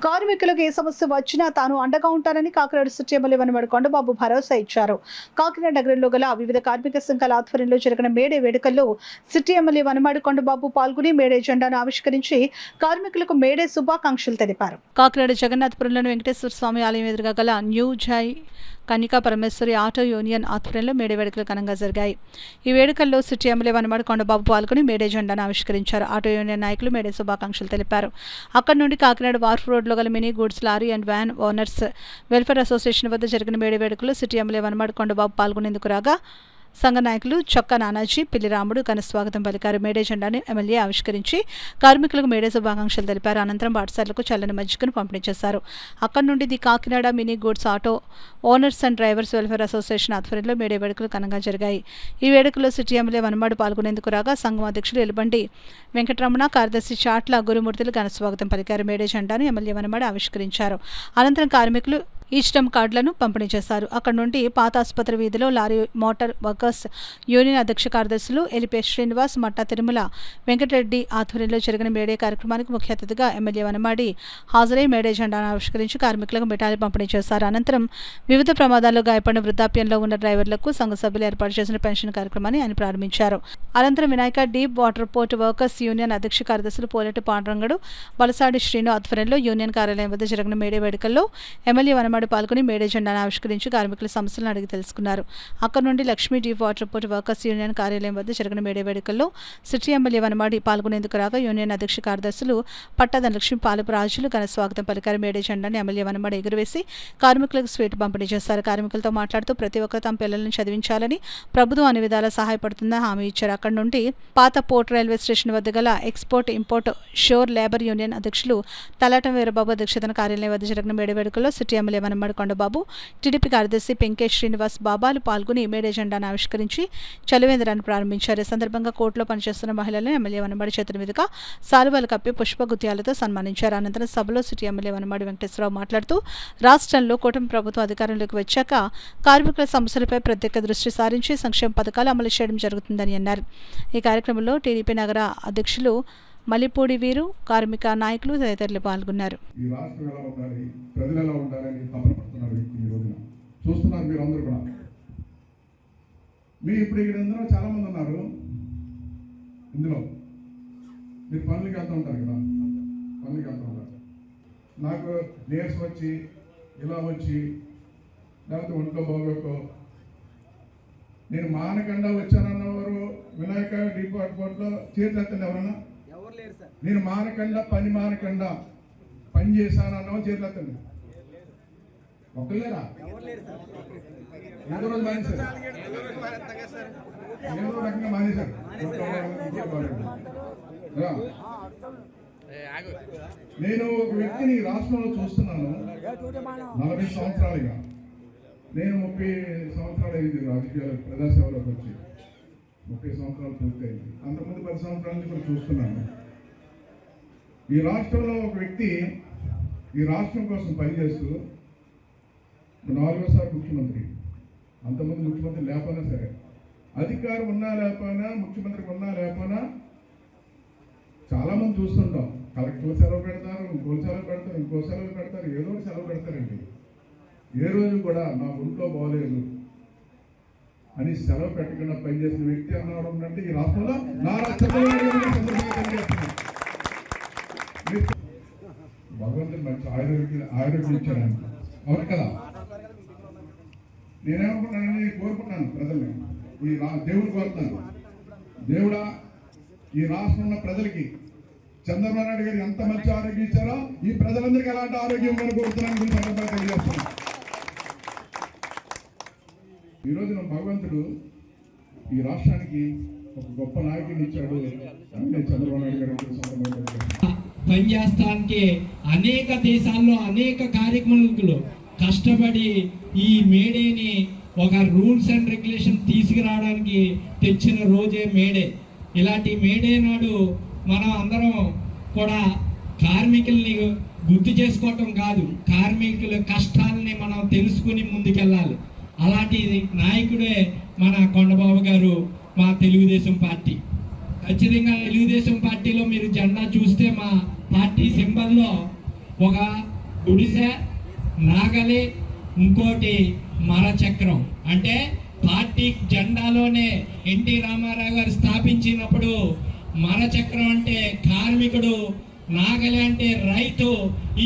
కార్మికులకు ఏ సమస్య వచ్చినా తాను అండగా ఉంటానని కాకినాడ సిటీ ఎమ్మెల్యే వనమాడి కొండబాబు భరోసా ఇచ్చారు. కాకినాడ నగరంలో గల వివిధ కార్మిక సంఘాల ఆధ్వర్యంలో జరిగిన మేడే వేడుకల్లో సిటీ ఎమ్మెల్యే వనమాడి కొండబాబు పాల్గొని మేడే జెండాను ఆవిష్కరించి కార్మికులకు మేడే శుభాకాంక్షలు తెలిపారు. కాకినాడ జగన్నాథపురంలోని వెంకటేశ్వర స్వామి ఆలయం ఎదురుగా గల న్యూ జై కన్నికా పరమేశ్వరి ఆటో యూనియన్ ఆధ్వర్యంలో మేడే వేడుకలు ఘనంగా జరిగాయి. ఈ వేడుకల్లో సిటీ ఎమ్మెల్యే వనమాడి కొండబాబు పాల్గొని మేడే జెండాను ఆవిష్కరించారు. ఆటో యూనియన్ నాయకులు మేడే శుభాకాంక్షలు తెలిపారు. అక్కడి నుండి కాకినాడ వార్ఫ్ రోడ్లో గల mini goods lorry and van owners welfare association వద్ద జరిగిన మేడే వేడుకల్లో సిటీ ఎమ్మెల్యే వనమాడి కొండబాబు పాల్గొనేందుకు రాగా సంఘ నాయకులు చొక్కా నానాజీ, పిల్లి రాముడు ఘన స్వాగతం పలికారు. మేడే జెండాను ఎమ్మెల్యే ఆవిష్కరించి కార్మికులకు మేడే శుభాకాంక్షలు తెలిపారు. అనంతరం పాఠశాలకు చల్లని మజ్జిగను పంపిణీ చేశారు. అక్కడి నుండి the Kakinada mini goods auto owners and drivers welfare association ఆధ్వర్యంలో మేడే వేడుకలు ఘనంగా జరిగాయి. ఈ వేడుకల్లో సిటీ ఎమ్మెల్యే వనమాడి పాల్గొనేందుకు రాగా సంఘం అధ్యక్షులు ఎలుబండి వెంకటరమణ, కార్యదర్శి చాట్ల గురుమూర్తులు ఘన స్వాగతం పలికారు. మేడే జెండాను ఎమ్మెల్యే వనమాడి ఆవిష్కరించారు. అనంతరం కార్మికులు ఈస్టమ్ కార్డులను పంపిణీ చేశారు. అక్కడి నుండి పాత ఆసుపత్రి వీధిలో లారీ మోటార్ వర్కర్స్ యూనియన్ అధ్యక్ష కార్యదర్శులు ఎలిపే శ్రీనివాస్, మట్టా తిరుమల వెంకటరెడ్డి ఆధ్వర్యంలో జరిగిన మేడే కార్యక్రమానికి ముఖ్య అతిథిగా ఎమ్మెల్యే వనమాడి హాజరై మేడే జెండాను ఆవిష్కరించి కార్మికులకు మిఠాయిలు పంపిణీ చేశారు. అనంతరం వివిధ ప్రమాదాల్లో గాయపడిన వృద్ధాప్యంలో ఉన్న డ్రైవర్లకు సంఘ సభ్యులు ఏర్పాటు చేసిన పెన్షన్ కార్యక్రమాన్ని ఆయన ప్రారంభించారు. అనంతరం Vinayaka deep water port workers union అధ్యక్ష కార్యదర్శులు పోలేటి పాండురంగడు, బలసాడి శ్రీను ఆధ్వర్యంలో యూనియన్ కార్యాలయం వద్ద జరిగిన మేడే వేడుకల్లో ఎమ్మెల్యే వనమాడి పాల్గొని మేడే జెండాను ఆవిష్కరించి కార్మికుల సమస్యలను అడిగి తెలుసుకున్నారు. అక్కడి నుండి Lakshmi deep water port workers union కార్యాలయం వద్ద జరిగిన మేడే వేడుకల్లో సిటీ ఎమ్మెల్యే వనమాడి పాల్గొనేందుకు రాగా యూనియన్ అధ్యక్ష కార్యదర్శులు పట్టాద లక్ష్మీ, పాలపు రాజులు ఘన స్వాగతం పలికారు. మేడే జెండాను ఎమ్మెల్యే వనమాడి ఎగురవేసి కార్మికులకు స్వీట్ పంపిణీ చేశారు. కార్మికులతో మాట్లాడుతూ ప్రతి ఒక్కరు తమ పిల్లలను చదివించాలని ప్రభుత్వం అన్ని విధాలా సహాయపడుతుందని హామీ ఇచ్చారు. అక్కడి నుండి పాత పోర్ట్ రైల్వే స్టేషన్ వద్ద గల ఎక్స్పోర్ట్ ఇంపోర్ట్ షోర్ లేబర్ యూనియన్ అధ్యక్షులు తలాటం వీరబాబు అధ్యక్షతన కార్యాలయం వద్ద జరిగిన మేడే వేడుకల్లో city MLA Vanamadi Kondababu, TDP కార్యదర్శి పెంకే శ్రీనివాస్ బాబాలు పాల్గొని మేడే జెండాను ఆవిష్కరించి చలివేంద్రాన్ని ప్రారంభించారు. ఈ సందర్భంగా కోర్టులో పనిచేస్తున్న మహిళలను ఎమ్మెల్యే వనమాడి చేతుల మీదుగా సాలువాలు కప్పి పుష్పగుత్యాలతో సన్మానించారు. అనంతరం సభలో సిటీ ఎమ్మెల్యే వనమాడి వెంకటేశ్వరరావు మాట్లాడుతూ రాష్ట్రంలో కూటమి ప్రభుత్వం అధికారంలోకి వచ్చాక కార్మికుల సమస్యలపై ప్రత్యేక దృష్టి సారించి సంక్షేమ పథకాలు అమలు చేయడం జరుగుతుందని అన్నారు. ఈ కార్యక్రమంలో టీడీపీ నగర అధ్యక్షులు మల్లిపూడి వీరు, కార్మిక నాయకులు తదితరులు పాల్గొన్నారు. ఈ రాష్ట్రం ఎలా ఉండాలి, ప్రజలు ఎలా ఉండాలని తపన పడుతున్నారు వ్యక్తి ఈ రోజున చూస్తున్నారు. మీరు అందరూ కూడా మీరు ఇప్పుడు ఇక్కడ ఇందులో చాలా మంది ఉన్నారు. ఇందులో మీరు పనులకి వెళ్తూ ఉంటారు కదా, పనులకి వెళ్తూ ఉంటారు. నాకు నీరసం వచ్చి ఇలా వచ్చి లేకపోతే ఒంట్లో బాగోకో నేను మానకుండా వచ్చానన్నవారు వినాయక డిపార్ట్మెంట్లో చేతులెత్తండి. ఎవరన్నా నేను మానకుండా పని చేశానన్న చేతులెత్తండి. ఒక్కలేరా? రోజు మానేశారు, ఏదో రకంగా మానేశారు. నేను ఒక వ్యక్తిని రాష్ట్రంలో చూస్తున్నాను 40 సంవత్సరాలుగా. నేను 30 సంవత్సరాలు అయింది రాజకీయ ప్రజాసేవలోకి వచ్చి. 30 సంవత్సరాలు పూర్తయింది. అంతకుముందు 10 సంవత్సరాల నుంచి కూడా చూస్తున్నాను. ఈ రాష్ట్రంలో ఒక వ్యక్తి ఈ రాష్ట్రం కోసం పనిచేస్తూ 4వ ముఖ్యమంత్రి, అంతకుముందు ముఖ్యమంత్రి లేకపోయినా సరే, అధికారం ఉన్నా లేకపోయినా, ముఖ్యమంత్రికి ఉన్నా లేకపోయినా చాలామంది చూస్తుంటాం. కలెక్టర్లు సెలవు పెడతారు, ఇంకో సెలవు పెడతారు, ఇంకో సెలవు పెడతారు, ఏదో ఒకటి సెలవు పెడతారండి. ఏ రోజు కూడా నా ఒంట్లో బాగోలేదు అని సెలవు పెట్టకుండా పనిచేసిన వ్యక్తి అన్నవాడు ఉందంటే ఈ రాష్ట్రంలో నారా చంద్రబాబు పనిచేస్తున్నారు. భగవంతుడు మంచి ఆరోగ్యం ఇచ్చాడు, అవును కదా? నేనేమనుకున్నానని కోరుకున్నాను ప్రజల్ని, ఈ దేవుడు కోరుతున్నాను. దేవుడా, ఈ రాష్ట్రంలో ప్రజలకి చంద్రబాబు నాయుడు గారు ఎంత మంచి ఆరోగ్యం ఇచ్చారో ఈ ప్రజలందరికీ అలాంటి ఆరోగ్యం మనం కోరుతున్నాను తెలియజేస్తున్నాను. ఈరోజు భగవంతుడు ఈ రాష్ట్రానికి ఒక గొప్ప నాయకుడిని ఇచ్చాడు. చంద్రబాబు నాయుడు గారు పనిచేస్తానికి అనేక దేశాల్లో అనేక కార్యక్రమాలు కష్టపడి ఈ మేడేని ఒక రూల్స్ అండ్ రెగ్యులేషన్ తీసుకురావడానికి తెచ్చిన రోజే మేడే. ఇలాంటి మేడే నాడు మనం అందరం కూడా కార్మికుల్ని గుర్తు చేసుకోవటం కాదు, కార్మికుల కష్టాలని మనం తెలుసుకుని ముందుకెళ్ళాలి. అలాంటి నాయకుడే మన కొండబాబు గారు, మా తెలుగుదేశం పార్టీ. ఖచ్చితంగా తెలుగుదేశం పార్టీలో మీరు జెండా చూస్తే మా పార్టీ సింబల్లో ఒక గుడిసె, నాగలి, ఇంకోటి మరచక్రం. అంటే పార్టీ జెండాలోనే ఎన్టీ రామారావు గారు స్థాపించినప్పుడు మరచక్రం అంటే కార్మికుడు, నాగలి అంటే రైతు,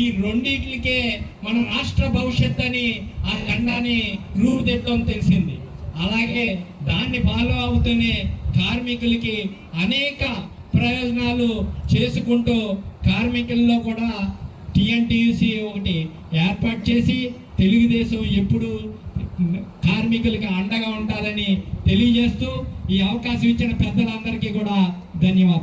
ఈ రెండింటికే మన రాష్ట్ర భవిష్యత్ అని ఆ జెండాని రూపుదిద్దడం తెలిసింది. అలాగే దాన్ని ఫాలో అవుతూనే కార్మికులకి అనేక ప్రయోజనాలు చేసుకుంటూ కార్మికుల్లో కూడా టీఎన్టీయూసీ ఒకటి ఏర్పాటు చేసి తెలుగుదేశం ఎప్పుడు కార్మికులకి అండగా ఉంటుందని తెలియజేస్తూ ఈ అవకాశం ఇచ్చిన పెద్దలందరికీ కూడా ధన్యవాదాలు.